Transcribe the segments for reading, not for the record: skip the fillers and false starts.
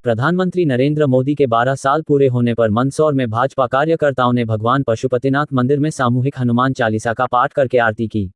प्रधानमंत्री नरेंद्र मोदी के 12 साल पूरे होने पर मंदसौर में भाजपा कार्यकर्ताओं ने भगवान पशुपतिनाथ मंदिर में सामूहिक हनुमान चालीसा का पाठ करके आरती की।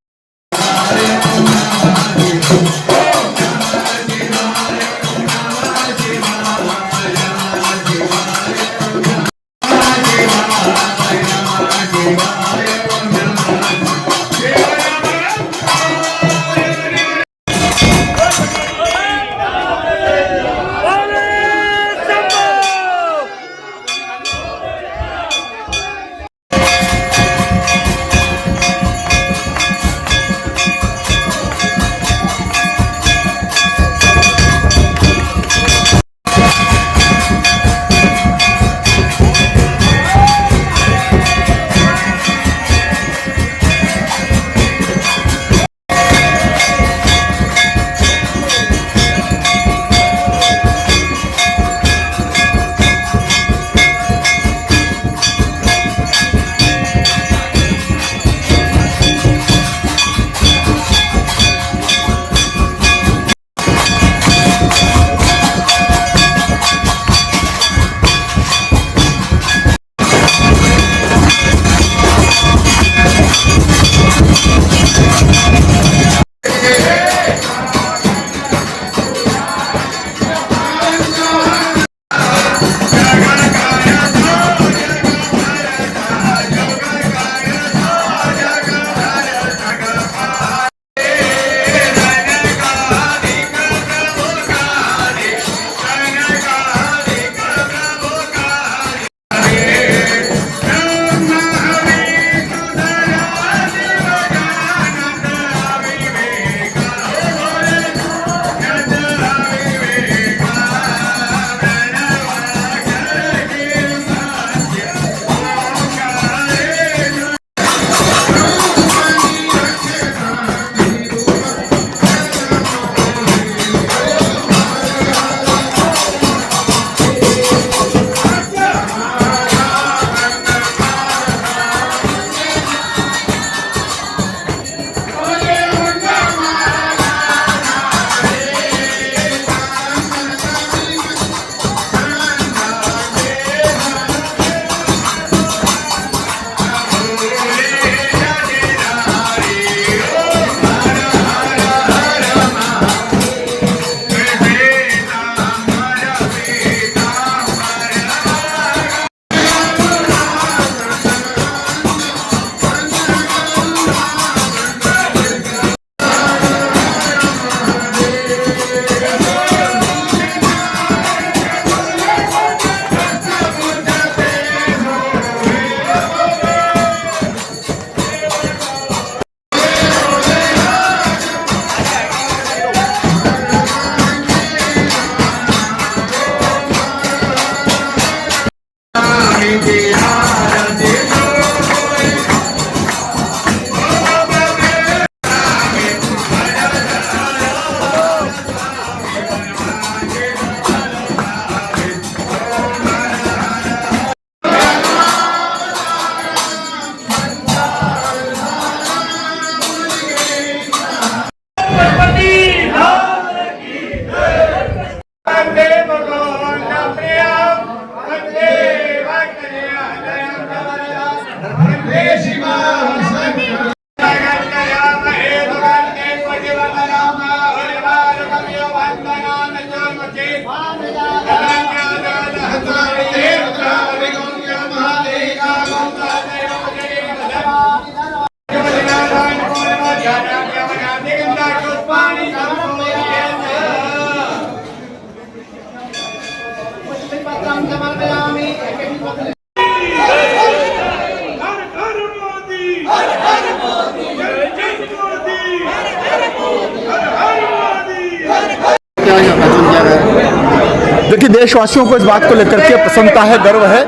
देखिए, देशवासियों को इस बात को लेकर के प्रसन्नता है, गर्व है।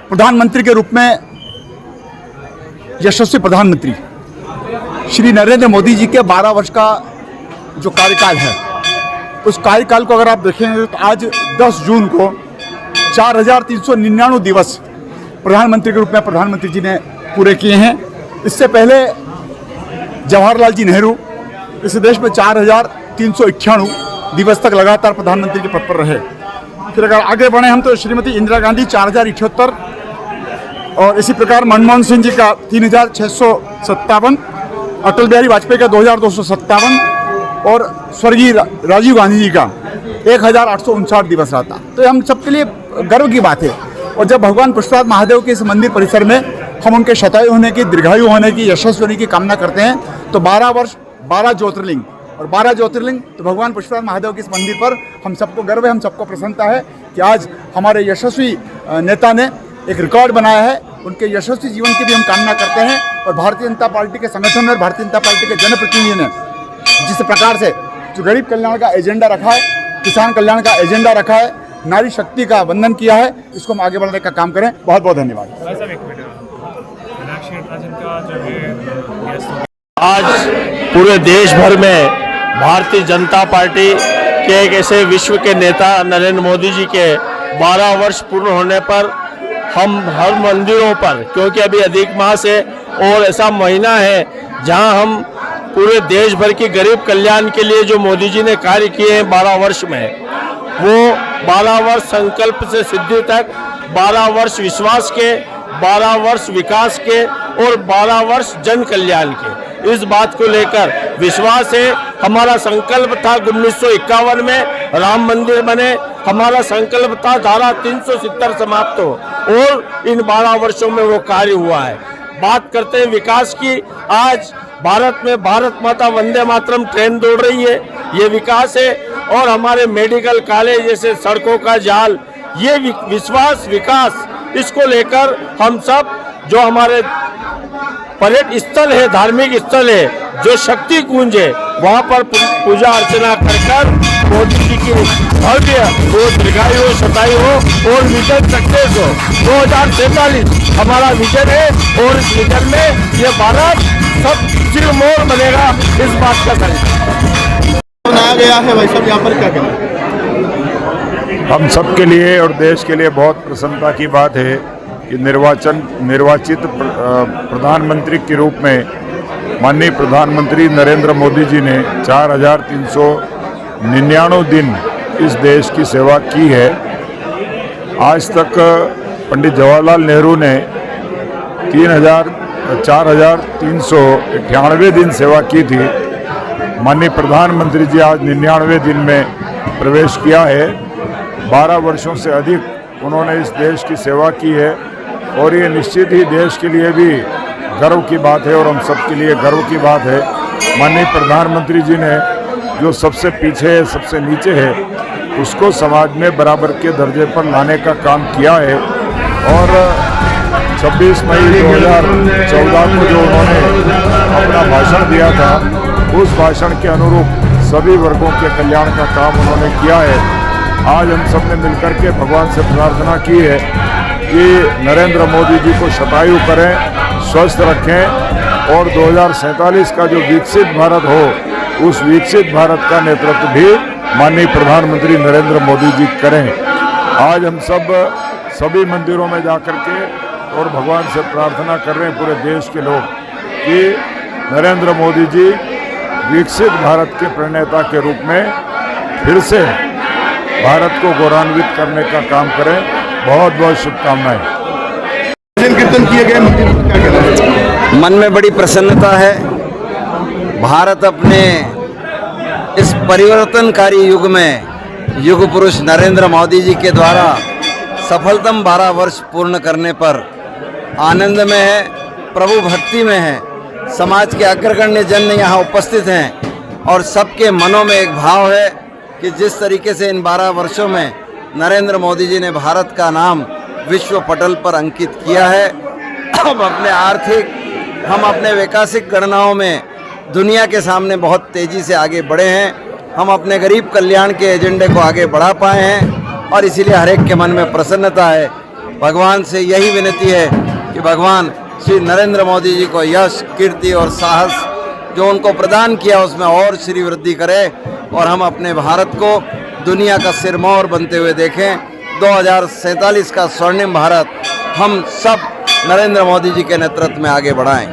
प्रधानमंत्री के रूप में यशस्वी प्रधानमंत्री श्री नरेंद्र मोदी जी के 12 वर्ष का जो कार्यकाल है, उस कार्यकाल को अगर आप देखेंगे तो आज 10 जून को 4399 दिवस प्रधानमंत्री के रूप में प्रधानमंत्री जी ने पूरे किए हैं। इससे पहले जवाहरलाल जी नेहरू इस देश में 4391 दिवस तक लगातार प्रधानमंत्री के पद पर रहे। फिर अगर आगे बढ़े हम तो श्रीमती इंदिरा गांधी 4078 और इसी प्रकार मनमोहन सिंह जी का 3657, अटल बिहारी वाजपेयी का 2257 और स्वर्गीय राजीव गांधी जी का 1859 दिवस रहा था। तो हम सबके लिए गर्व की बात है। और जब भगवान पुष्पनाथ महादेव के इस मंदिर परिसर में हम उनके शतायु होने की, दीर्घायु होने की, यशस्वी होने की कामना करते हैं, तो 12 वर्ष 12 ज्योतिर्लिंग और 12 ज्योतिर्लिंग तो भगवान पुष्पनाथ महादेव के इस मंदिर पर हम सबको गर्व है, हम सबको प्रसन्नता है कि आज हमारे यशस्वी नेता ने एक रिकॉर्ड बनाया है। उनके यशस्वी जीवन की भी हम कामना करते हैं। और भारतीय जनता पार्टी के संगठन और भारतीय जनता पार्टी के जनप्रतिनिधि ने जिस प्रकार से जो गरीब कल्याण का एजेंडा रखा है, किसान कल्याण का एजेंडा रखा है, नारी शक्ति का वंदन किया है, इसको हम आगे बढ़ने का काम करें। बहुत बहुत धन्यवाद। आज पूरे देश भर में भारतीय जनता पार्टी के एक ऐसे विश्व के नेता नरेंद्र मोदी जी के 12 वर्ष पूर्ण होने पर हम हर मंदिरों पर, क्योंकि अभी अधिक मास है और ऐसा महीना है जहां हम पूरे देश भर की गरीब कल्याण के लिए जो मोदी जी ने कार्य किए हैं 12 वर्ष में, वो 12 वर्ष संकल्प से सिद्धि तक, 12 वर्ष विश्वास के, 12 वर्ष विकास के और 12 वर्ष जन कल्याण के, इस बात को लेकर विश्वास है। हमारा संकल्प था 1951 में राम मंदिर बने, हमारा संकल्प था धारा 370 समाप्त हो, और इन 12 वर्षों में वो कार्य हुआ है। बात करते हैं विकास की, आज भारत में भारत माता वंदे मातरम ट्रेन दौड़ रही है, ये विकास है। और हमारे मेडिकल कॉलेज जैसे सड़कों का जाल, ये विश्वास विकास, इसको लेकर हम सब जो हमारे पर्यटन स्थल है, धार्मिक स्थल है, जो शक्ति कुंज है, वहाँ पर पूजा अर्चना कर मोदी जी की भव्य वो दीर्घायु हो, शतायु हो और विजन सक्सेस हो। 2047 हमारा विजन है और इस विजन में ये भारत सब सिरमौर बनेगा, इस बात का संकल्प बनाया गया है। भाई साहब, यहाँ पर क्या कहना? हम सब के लिए और देश के लिए बहुत प्रसन्नता की बात है कि निर्वाचित प्रधानमंत्री के रूप में माननीय प्रधानमंत्री नरेंद्र मोदी जी ने 4399 दिन इस देश की सेवा की है। आज तक पंडित जवाहरलाल नेहरू ने 4398 दिन सेवा की थी। माननीय प्रधानमंत्री जी आज 99वें दिन में प्रवेश किया है। 12 वर्षों से अधिक उन्होंने इस देश की सेवा की है और ये निश्चित ही देश के लिए भी गर्व की बात है और हम सब के लिए गर्व की बात है। माननीय प्रधानमंत्री जी ने जो सबसे पीछे है, सबसे नीचे है, उसको समाज में बराबर के दर्जे पर लाने का काम किया है। और 26 मई 2014 को जो उन्होंने अपना भाषण दिया था, उस भाषण के अनुरूप सभी वर्गों के कल्याण का काम उन्होंने किया है। आज हम सब ने मिलकर के भगवान से प्रार्थना की है कि नरेंद्र मोदी जी को शतायु करें, स्वस्थ रखें और 2047 का जो विकसित भारत हो, उस विकसित भारत का नेतृत्व भी माननीय प्रधानमंत्री नरेंद्र मोदी जी करें। आज हम सब सभी मंदिरों में जाकर के और भगवान से प्रार्थना कर रहे हैं, पूरे देश के लोग, कि नरेंद्र मोदी जी विकसित भारत के प्रणेता के रूप में फिर से भारत को गौरवान्वित करने का काम करें। बहुत बहुत शुभकामनाएं। भजन कीर्तन किए गए, मंदिर में क्या कहना है? मन में बड़ी प्रसन्नता है। भारत अपने इस परिवर्तनकारी युग में युग पुरुष नरेंद्र मोदी जी के द्वारा सफलतम 12 वर्ष पूर्ण करने पर आनंद में है, प्रभु भक्ति में है। समाज के अग्रगण्य जन यहाँ उपस्थित हैं और सबके मनों में एक भाव है कि जिस तरीके से इन 12 वर्षों में नरेंद्र मोदी जी ने भारत का नाम विश्व पटल पर अंकित किया है। हम अपने आर्थिक, हम अपने वैकासिक गणनाओं में दुनिया के सामने बहुत तेज़ी से आगे बढ़े हैं। हम अपने गरीब कल्याण के एजेंडे को आगे बढ़ा पाए हैं और इसीलिए हर एक के मन में प्रसन्नता है। भगवान से यही विनती है कि भगवान श्री नरेंद्र मोदी जी को यश, कीर्ति और साहस जो उनको प्रदान किया उसमें और श्री वृद्धि करे और हम अपने भारत को दुनिया का सिरमौर बनते हुए देखें। 2047 का स्वर्णिम भारत हम सब नरेंद्र मोदी जी के नेतृत्व में आगे बढ़ाएं।